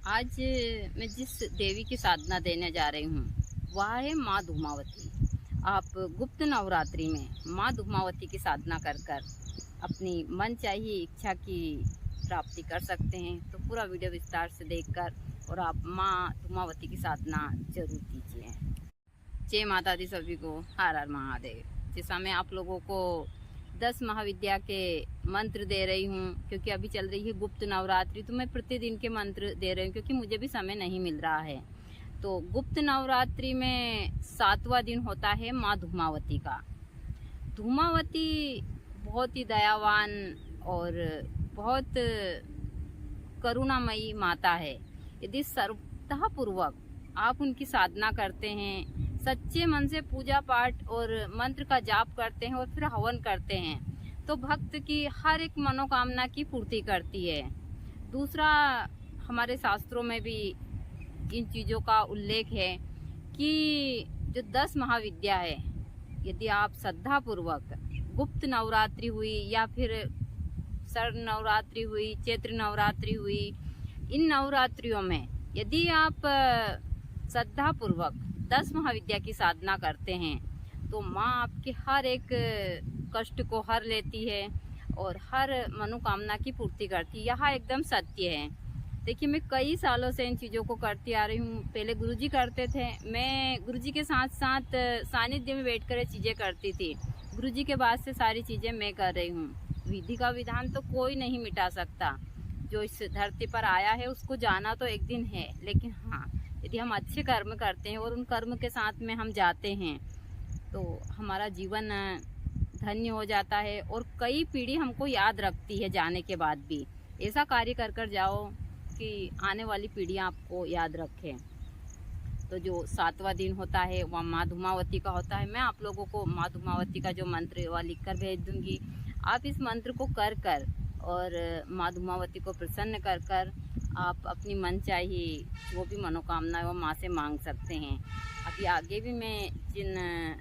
आज मैं जिस देवी की साधना देने जा रही हूँ वह है माँ धूमावती। आप गुप्त नवरात्रि में माँ धूमावती की साधना कर कर अपनी मन चाहिए इच्छा की प्राप्ति कर सकते हैं। तो पूरा वीडियो विस्तार से देखकर और आप माँ धूमावती की साधना जरूर कीजिए। जय माता दी सभी को, हर हर महादेव। जैसा मैं आप लोगों को 10 महाविद्या के मंत्र दे रही हूँ, क्योंकि अभी चल रही है गुप्त नवरात्रि, तो मैं प्रतिदिन के मंत्र दे रही हूँ क्योंकि मुझे भी समय नहीं मिल रहा है। तो गुप्त नवरात्रि में 7वां दिन होता है माँ धूमावती का। धूमावती बहुत ही दयावान और बहुत करुणामयी माता है। यदि श्रद्धापूर्वक आप उनकी साधना करते हैं, सच्चे मन से पूजा पाठ और मंत्र का जाप करते हैं और फिर हवन करते हैं, तो भक्त की हर एक मनोकामना की पूर्ति करती है। दूसरा, हमारे शास्त्रों में भी इन चीज़ों का उल्लेख है कि जो 10 महाविद्या है, यदि आप श्रद्धापूर्वक गुप्त नवरात्रि हुई या फिर शरद नवरात्रि हुई, चैत्र नवरात्रि हुई, इन नवरात्रियों में यदि आप श्रद्धापूर्वक 10 महाविद्या की साधना करते हैं तो माँ आपके हर एक कष्ट को हर लेती है और हर मनोकामना की पूर्ति करती है। यह एकदम सत्य है। देखिए, मैं कई सालों से इन चीज़ों को करती आ रही हूँ। पहले गुरुजी करते थे, मैं गुरुजी के साथ साथ सानिध्य में बैठकर ये चीज़ें करती थी। गुरुजी के बाद से सारी चीज़ें मैं कर रही हूँ। विधि का विधान तो कोई नहीं मिटा सकता। जो इस धरती पर आया है उसको जाना तो एक दिन है, लेकिन हाँ, यदि हम अच्छे कर्म करते हैं और उन कर्म के साथ में हम जाते हैं तो हमारा जीवन धन्य हो जाता है और कई पीढ़ी हमको याद रखती है जाने के बाद भी। ऐसा कार्य कर कर जाओ कि आने वाली पीढ़ियाँ आपको याद रखें। तो जो 7वां दिन होता है वह माँ धूमावती का होता है। मैं आप लोगों को माँ धूमावती का जो मंत्र है वह लिख कर भेज दूँगी। आप इस मंत्र को कर कर और माँ धूमावती को प्रसन्न कर कर आप अपनी मन चाहिए जो भी मनोकामना है वो माँ से मांग सकते हैं। अभी आगे भी मैं जिन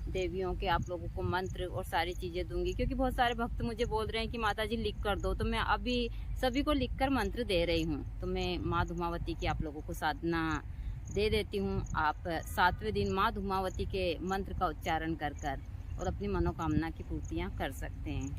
देवियों के आप लोगों को मंत्र और सारी चीज़ें दूंगी, क्योंकि बहुत सारे भक्त मुझे बोल रहे हैं कि माता जी लिख कर दो, तो मैं अभी सभी को लिख कर मंत्र दे रही हूँ। तो मैं माँ धूमावती की आप लोगों को साधना दे देती हूँ। आप 7वें दिन माँ धूमावती के मंत्र का उच्चारण कर कर और अपनी मनोकामना की पूर्तियाँ कर सकते हैं।